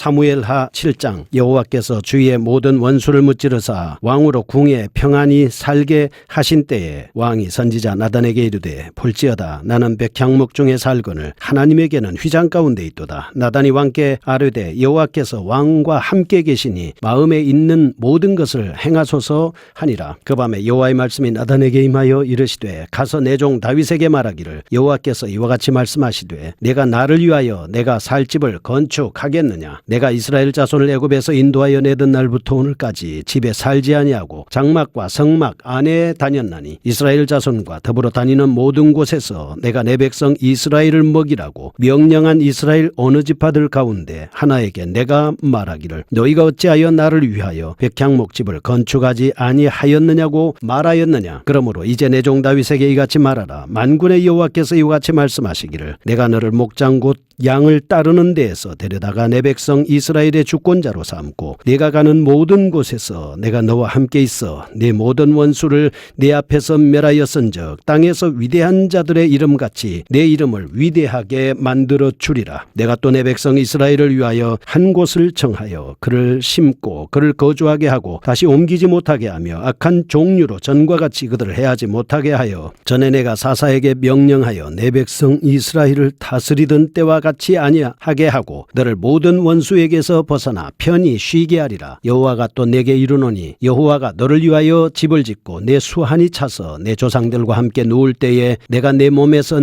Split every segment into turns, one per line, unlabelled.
사무엘하 7장. 여호와께서 주의 모든 원수를 무찌르사 왕으로 궁에 평안히 살게 하신 때에 왕이 선지자 나단에게 이르되 볼지어다 나는 백향목 중에 살거늘 하나님에게는 휘장 가운데 있도다. 나단이 왕께 아뢰되 여호와께서 왕과 함께 계시니 마음에 있는 모든 것을 행하소서 하니라. 그 밤에 여호와의 말씀이 나단에게 임하여 이르시되 가서 내 종 다윗에게 말하기를 여호와께서 이와 같이 말씀하시되 내가 나를 위하여 내가 살 집을 건축하겠느냐. 내가 이스라엘 자손을 애굽에서 인도하여 내던 날부터 오늘까지 집에 살지 아니하고 장막과 성막 안에 다녔나니 이스라엘 자손과 더불어 다니는 모든 곳에서 내가 내 백성 이스라엘을 먹이라고 명령한 이스라엘 어느 지파들 가운데 하나에게 내가 말하기를 너희가 어찌하여 나를 위하여 백향목 집을 건축하지 아니하였느냐고 말하였느냐. 그러므로 이제 내 종 다윗에게 이같이 말하라. 만군의 여호와께서 이와 같이 말씀하시기를 내가 너를 목장 곧 양을 따르는 데에서 데려다가 내 백성 이스라엘의 주권자로 삼고 네가 가는 모든 곳에서 내가 너와 함께 있어 네 모든 원수를 네 앞에서 멸하였은즉 땅에서 위대한 자들의 이름같이 내 이름을 위대하게 만들어 주리라. 내가 또 내 백성 이스라엘을 위하여 한 곳을 정하여 그를 심고 그를 거주하게 하고 다시 옮기지 못하게 하며 악한 종류로 전과 같이 그들을 해하지 못하게 하여 전에 내가 사사에게 명령하여 내 백성 이스라엘을 다스리던 때와 같이 아니하게 하고 너를 모든 원수에게서 벗어나 편히 쉬게 하리라. 여호와가 또 내게 이르노니 여호와가 너를 위하여 집을 짓고 내 수한이 차서 내 조상들과 함께 누울 때에 내가 내 몸에서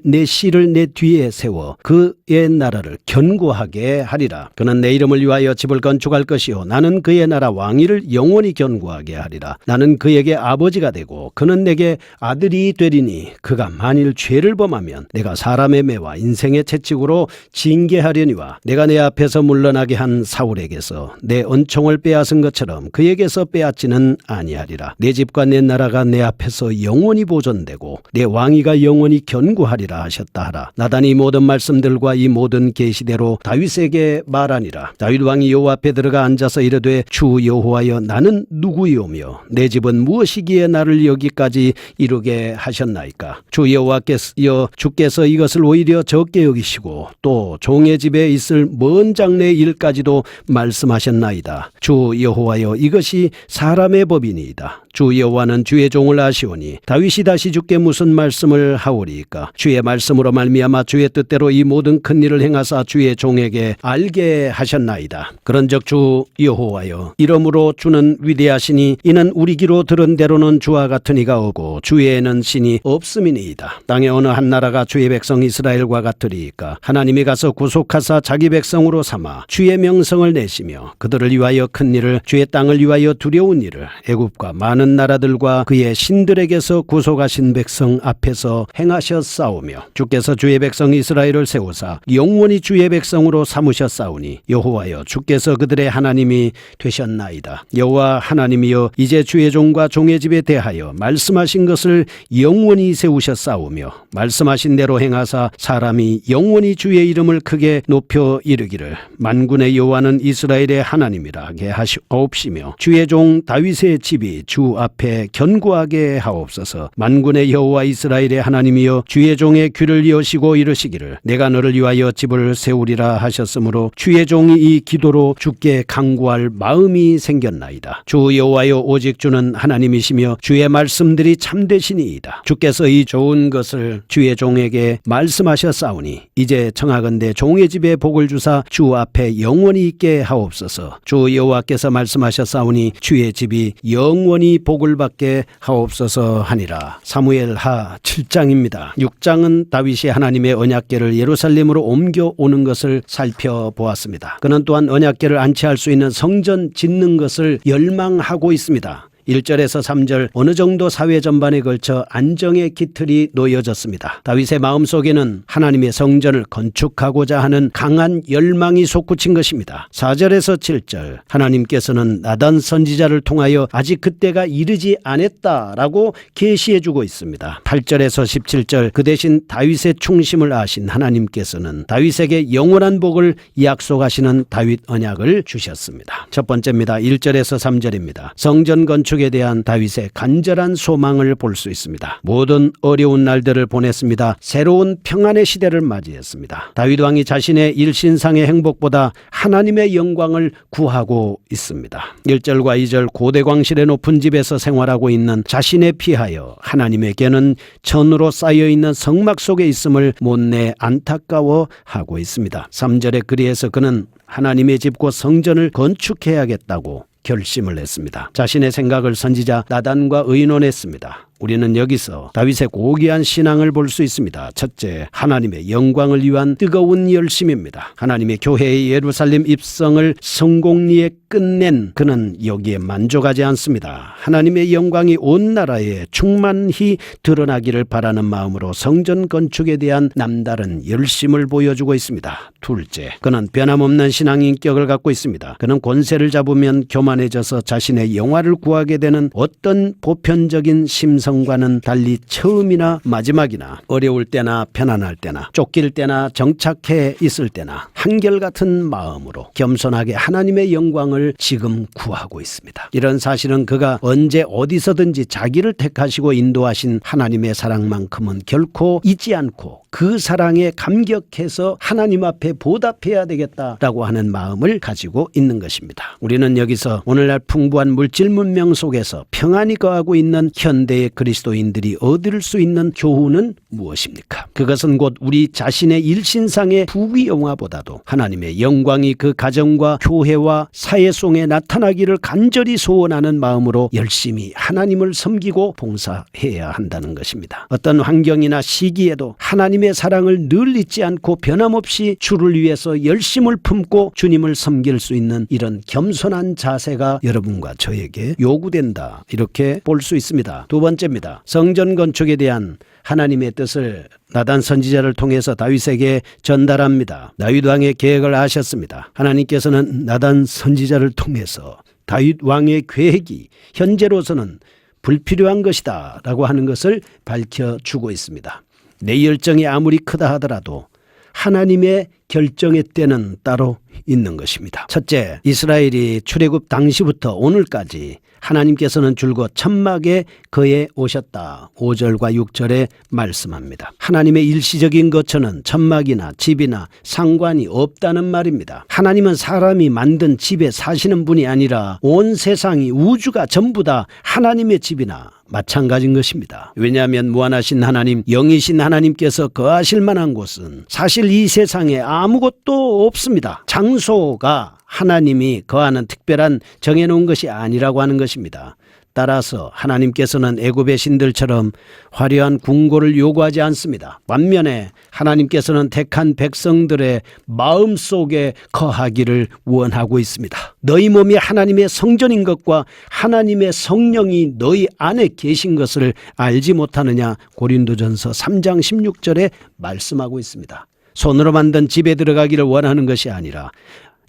내 씨를 내 뒤에 세워 그의 나라를 견고하게 하리라. 그는 내 이름을 위하여 집을 건축할 것이요 나는 그의 나라 왕위를 영원히 견고하게 하리라. 나는 그에게 아버지가 되고 그는 내게 아들이 되리니 그가 만일 죄를 범하면 내가 사람의 매와 인생의 채찍으로 징계하려니와 내가 내 앞에서 물러나게 한 사울에게서 내 은총을 빼앗은 것처럼 그에게서 빼앗지는 아니하리라. 내 집과 내 나라가 내 앞에서 영원히 보존되고 내 왕위가 영원히 견고하리라 하셨다 하라. 나단이 이 모든 말씀들과 이 모든 계시대로 다윗에게 말하니라. 다윗 왕이 여호와 앞에 들어가 앉아서 이르되 주 여호와여 나는 누구이오며 내 집은 무엇이기에 나를 여기까지 이르게 하셨나이까. 주 여호와께서 주께서 이것을 오히려 적게 여기시고 또 종의 집에 있을 먼 장래의 일까지도 말씀하셨나이다. 주 여호와여 이것이 사람의 법이니이다. 주 여호와는 주의 종을 아시오니 다윗이 다시 주께 무슨 말씀을 하오리이까. 주의 말씀으로 말미암아 주의 뜻대로 이 모든 큰 일을 행하사 주의 종에게 알게 하셨나이다. 그런즉 주 여호와여 이러므로 주는 위대하시니 이는 우리 귀로 들은 대로는 주와 같은 이가 오고 주에는 신이 없음이니이다. 땅의 어느 한 나라가 주의 백성 이스라엘과 같으리이까. 하나님이 가서 구속하사 자기 백성으로 삼아 주의 명성을 내시며 그들을 위하여 큰 일을 주의 땅을 위하여 두려운 일을 애굽과 많은 나라들과 그의 신들에게서 구속하신 백성 앞에서 행하셨사오며 주께서 주의 백성 이스라엘을 세우사 영원히 주의 백성으로 삼으셨사오니 여호와여 주께서 그들의 하나님이 되셨나이다. 여호와 하나님이여 이제 주의 종과 종의 집에 대하여 말씀하신 것을 영원히 세우셨사오며 말씀하신 대로 행하사 사람이 영원히 주의 이름을 크게 높여 이르기를 만군의 여호와는 이스라엘의 하나님이라 하게 하옵시며 주의 종 다윗의 집이 주 앞에 견고하게 하옵소서. 만군의 여호와 이스라엘의 하나님이여 주의 종의 귀를 여시고 이르시기를 내가 너를 위하여 집을 세우리라 하셨으므로 주의 종이 이 기도로 주께 간구할 마음이 생겼나이다. 주 여호와여 오직 주는 하나님이시며 주의 말씀들이 참되시니이다. 주께서 이 좋은 것을 주의 종에게 말씀하셨사오니 이제 청하건대 종의 집에 복을 주사 주 앞에 영원히 있게 하옵소서. 주 여호와께서 말씀하셨사오니 주의 집이 영원히 복을 받게 하옵소서 하니라. 사무엘하 7장입니다. 6장은 다윗이 하나님의 언약궤를 예루살렘으로 옮겨오는 것을 살펴보았습니다. 그는 또한 언약궤를 안치할 수 있는 성전 짓는 것을 열망하고 있습니다. 1절에서 3절 어느 정도 사회 전반에 걸쳐 안정의 기틀이 놓여졌습니다. 다윗의 마음속에는 하나님의 성전을 건축하고자 하는 강한 열망이 솟구친 것입니다. 4절에서 7절 하나님께서는 나단 선지자를 통하여 아직 그때가 이르지 않았다라고 계시해주고 있습니다. 8절에서 17절 그 대신 다윗의 충심을 아신 하나님께서는 다윗에게 영원한 복을 약속하시는 다윗 언약을 주셨습니다. 첫 번째입니다. 1절에서 3절입니다. 성전 건축 건축에 대한 다윗의 간절한 소망을 볼 수 있습니다. 모든 어려운 날들을 보냈습니다. 새로운 평안의 시대를 맞이했습니다. 다윗 왕이 자신의 일신상의 행복보다 하나님의 영광을 구하고 있습니다. 1절과 2절 고대광실의 높은 집에서 생활하고 있는 자신에 피하여 하나님에게는 천으로 쌓여있는 성막 속에 있음을 못내 안타까워하고 있습니다. 3절에 그리해서 그는 하나님의 집 곧 성전을 건축해야겠다고 결심을 했습니다. 자신의 생각을 선지자 나단과 의논했습니다. 우리는 여기서 다윗의 고귀한 신앙을 볼 수 있습니다. 첫째, 하나님의 영광을 위한 뜨거운 열심입니다. 하나님의 교회의 예루살렘 입성을 성공리에 끝낸 그는 여기에 만족하지 않습니다. 하나님의 영광이 온 나라에 충만히 드러나기를 바라는 마음으로 성전 건축에 대한 남다른 열심을 보여주고 있습니다. 둘째, 그는 변함없는 신앙 인격을 갖고 있습니다. 그는 권세를 잡으면 교만해져서 자신의 영화를 구하게 되는 어떤 보편적인 심성과는 달리 처음이나 마지막이나 어려울 때나 편안할 때나 쫓길 때나 정착해 있을 때나 한결같은 마음으로 겸손하게 하나님의 영광을 지금 구하고 있습니다. 이런 사실은 그가 언제 어디서든지 자기를 택하시고 인도하신 하나님의 사랑만큼은 결코 잊지 않고 그 사랑에 감격해서 하나님 앞에 보답해야 되겠다라고 하는 마음을 가지고 있는 것입니다. 우리는 여기서 오늘날 풍부한 물질 문명 속에서 평안히 거하고 있는 현대의 그리스도인들이 얻을 수 있는 교훈은 무엇입니까? 그것은 곧 우리 자신의 일신상의 부귀영화보다도 하나님의 영광이 그 가정과 교회와 사회 속에 나타나기를 간절히 소원하는 마음으로 열심히 하나님을 섬기고 봉사해야 한다는 것입니다. 어떤 환경이나 시기에도 하나님의 사랑을 늘 잊지 않고 변함없이 주를 위해서 열심을 품고 주님을 섬길 수 있는 이런 겸손한 자세가 여러분과 저에게 요구된다, 이렇게 볼 수 있습니다. 두 번째입니다. 성전 건축에 대한 하나님의 뜻을 나단 선지자를 통해서 다윗에게 전달합니다. 다윗 왕의 계획을 아셨습니다. 하나님께서는 나단 선지자를 통해서 다윗 왕의 계획이 현재로서는 불필요한 것이다 라고 하는 것을 밝혀주고 있습니다. 내 열정이 아무리 크다 하더라도 하나님의 결정의 때는 따로 있는 것입니다. 첫째, 이스라엘이 출애굽 당시부터 오늘까지 하나님께서는 줄곧 천막에 거해 오셨다. 5절과 6절에 말씀합니다. 하나님의 일시적인 거처는 천막이나 집이나 상관이 없다는 말입니다. 하나님은 사람이 만든 집에 사시는 분이 아니라 온 세상이, 우주가 전부 다 하나님의 집이나 마찬가지인 것입니다. 왜냐하면 무한하신 하나님, 영이신 하나님께서 거하실 만한 곳은 사실 이 세상에 아무것도 없습니다. 장소가 하나님이 거하는 특별한 정해놓은 것이 아니라고 하는 것입니다. 따라서 하나님께서는 애굽의 신들처럼 화려한 궁궐을 요구하지 않습니다. 반면에 하나님께서는 택한 백성들의 마음속에 거하기를 원하고 있습니다. 너희 몸이 하나님의 성전인 것과 하나님의 성령이 너희 안에 계신 것을 알지 못하느냐, 고린도전서 3장 16절에 말씀하고 있습니다. 손으로 만든 집에 들어가기를 원하는 것이 아니라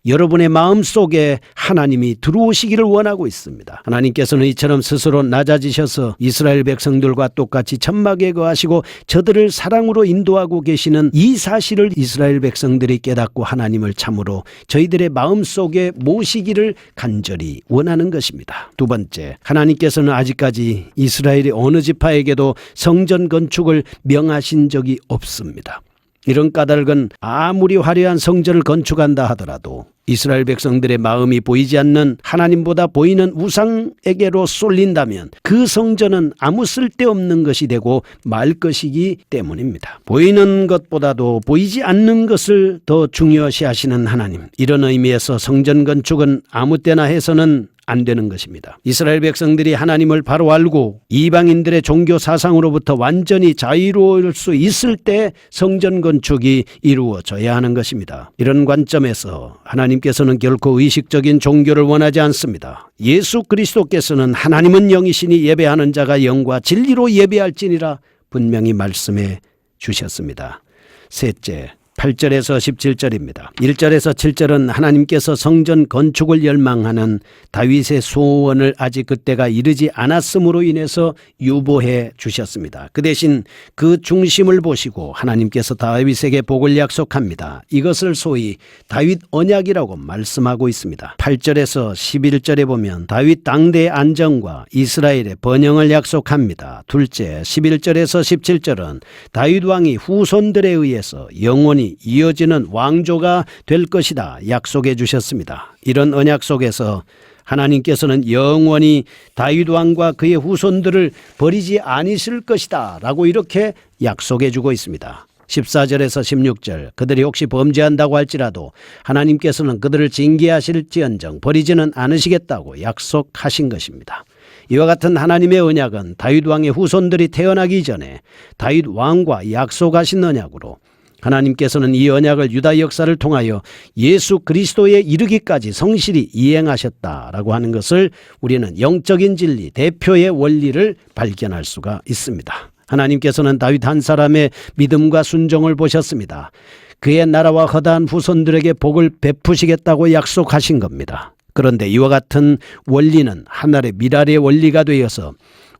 여러분의 마음속에 하나님이 들어오시기를 원하고 있습니다. 하나님께서는 이처럼 스스로 낮아지셔서 이스라엘 백성들과 똑같이 천막에 거하시고 저들을 사랑으로 인도하고 계시는 이 사실을 이스라엘 백성들이 깨닫고 하나님을 참으로 저희들의 마음속에 모시기를 간절히 원하는 것입니다. 두 번째, 하나님께서는 아직까지 이스라엘의 어느 지파에게도 성전 건축을 명하신 적이 없습니다. 이런 까닭은 아무리 화려한 성전을 건축한다 하더라도 이스라엘 백성들의 마음이 보이지 않는 하나님보다 보이는 우상에게로 쏠린다면 그 성전은 아무 쓸데없는 것이 되고 말 것이기 때문입니다. 보이는 것보다도 보이지 않는 것을 더 중요시 하시는 하나님, 이런 의미에서 성전 건축은 아무 때나 해서는 안 되는 것입니다. 이스라엘 백성들이 하나님을 바로 알고 이방인들의 종교 사상으로부터 완전히 자유로울 수 있을 때 성전 건축이 이루어져야 하는 것입니다. 이런 관점에서 하나님께서는 결코 의식적인 종교를 원하지 않습니다. 예수 그리스도께서는 하나님은 영이시니 예배하는 자가 영과 진리로 예배할지니라 분명히 말씀해 주셨습니다. 셋째, 8절에서 17절입니다. 1절에서 7절은 하나님께서 성전 건축을 열망하는 다윗의 소원을 아직 그때가 이르지 않았음으로 인해서 유보해 주셨습니다. 그 대신 그 중심을 보시고 하나님께서 다윗에게 복을 약속합니다. 이것을 소위 다윗 언약이라고 말씀하고 있습니다. 8절에서 11절에 보면 다윗 당대의 안정과 이스라엘의 번영을 약속합니다. 둘째, 11절에서 17절은 다윗 왕이 후손들에 의해서 영원히 이어지는 왕조가 될 것이다 약속해 주셨습니다. 이런 언약 속에서 하나님께서는 영원히 다윗 왕과 그의 후손들을 버리지 않으실 것이다 라고 이렇게 약속해 주고 있습니다. 14절에서 16절 그들이 혹시 범죄한다고 할지라도 하나님께서는 그들을 징계하실지언정 버리지는 않으시겠다고 약속하신 것입니다. 이와 같은 하나님의 언약은 다윗 왕의 후손들이 태어나기 전에 다윗 왕과 약속하신 언약으로 하나님께서는 이 언약을 유다 역사를 통하여 예수 그리스도에 이르기까지 성실히 이행하셨다라고 하는 것을 우리는 영적인 진리, 대표의 원리를 발견할 수가 있습니다. 하나님께서는 다윗 한 사람의 믿음과 순종을 보셨습니다. 그의 나라와 허다한 후손들에게 복을 베푸시겠다고 약속하신 겁니다. 그런데 이와 같은 원리는 하늘의 미랄의 원리가 되어서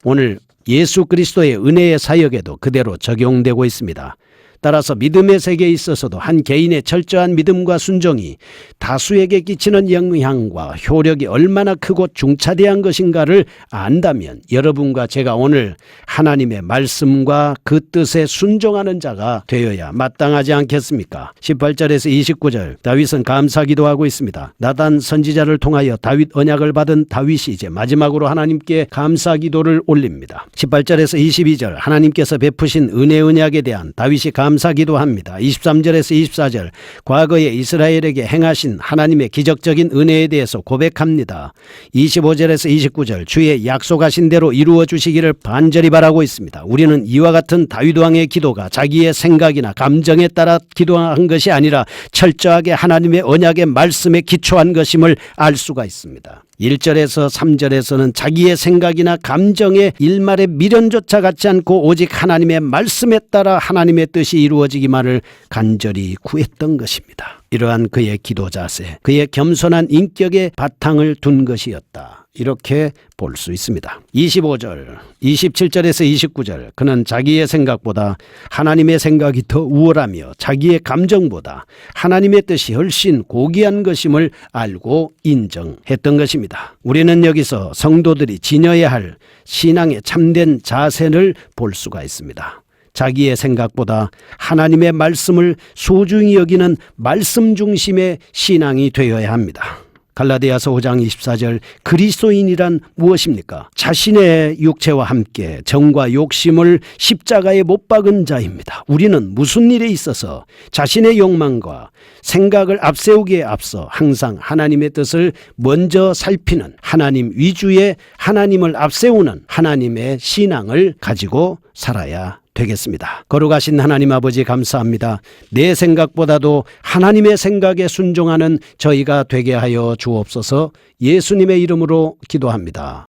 오늘 예수 그리스도의 은혜의 사역에도 그대로 적용되고 있습니다. 따라서 믿음의 세계에 있어서도 한 개인의 철저한 믿음과 순종이 다수에게 끼치는 영향과 효력이 얼마나 크고 중차대한 것인가를 안다면 여러분과 제가 오늘 하나님의 말씀과 그 뜻에 순종하는 자가 되어야 마땅하지 않겠습니까? 18절에서 29절 다윗은 감사기도하고 있습니다. 나단 선지자를 통하여 다윗 언약을 받은 다윗이 이제 마지막으로 하나님께 감사기도를 올립니다. 18절에서 22절 하나님께서 베푸신 은혜 언약에 대한 다윗이 감사기도합니다. 23절에서 24절 과거에 이스라엘에게 행하신 하나님의 기적적인 은혜에 대해서 고백합니다. 25절에서 29절 주의 약속하신 대로 이루어 주시기를 간절히 바라고 있습니다. 우리는 이와 같은 다윗 왕의 기도가 자기의 생각이나 감정에 따라 기도한 것이 아니라 철저하게 하나님의 언약의 말씀에 기초한 것임을 알 수가 있습니다. 1절에서 3절에서는 자기의 생각이나 감정의 일말의 미련조차 갖지 않고 오직 하나님의 말씀에 따라 하나님의 뜻이 이루어지기만을 간절히 구했던 것입니다. 이러한 그의 기도 자세, 그의 겸손한 인격에 바탕을 둔 것이었다. 이렇게 볼 수 있습니다. 25절, 27절에서 29절 그는 자기의 생각보다 하나님의 생각이 더 우월하며 자기의 감정보다 하나님의 뜻이 훨씬 고귀한 것임을 알고 인정했던 것입니다. 우리는 여기서 성도들이 지녀야 할 신앙의 참된 자세를 볼 수가 있습니다. 자기의 생각보다 하나님의 말씀을 소중히 여기는 말씀 중심의 신앙이 되어야 합니다. 갈라디아서 5장 24절 그리스도인이란 무엇입니까? 자신의 육체와 함께 정과 욕심을 십자가에 못 박은 자입니다. 우리는 무슨 일에 있어서 자신의 욕망과 생각을 앞세우기에 앞서 항상 하나님의 뜻을 먼저 살피는 하나님 위주의 하나님을 앞세우는 하나님의 신앙을 가지고 살아야 되겠습니다. 거룩하신 하나님 아버지 감사합니다. 내 생각보다도 하나님의 생각에 순종하는 저희가 되게 하여 주옵소서. 예수님의 이름으로 기도합니다.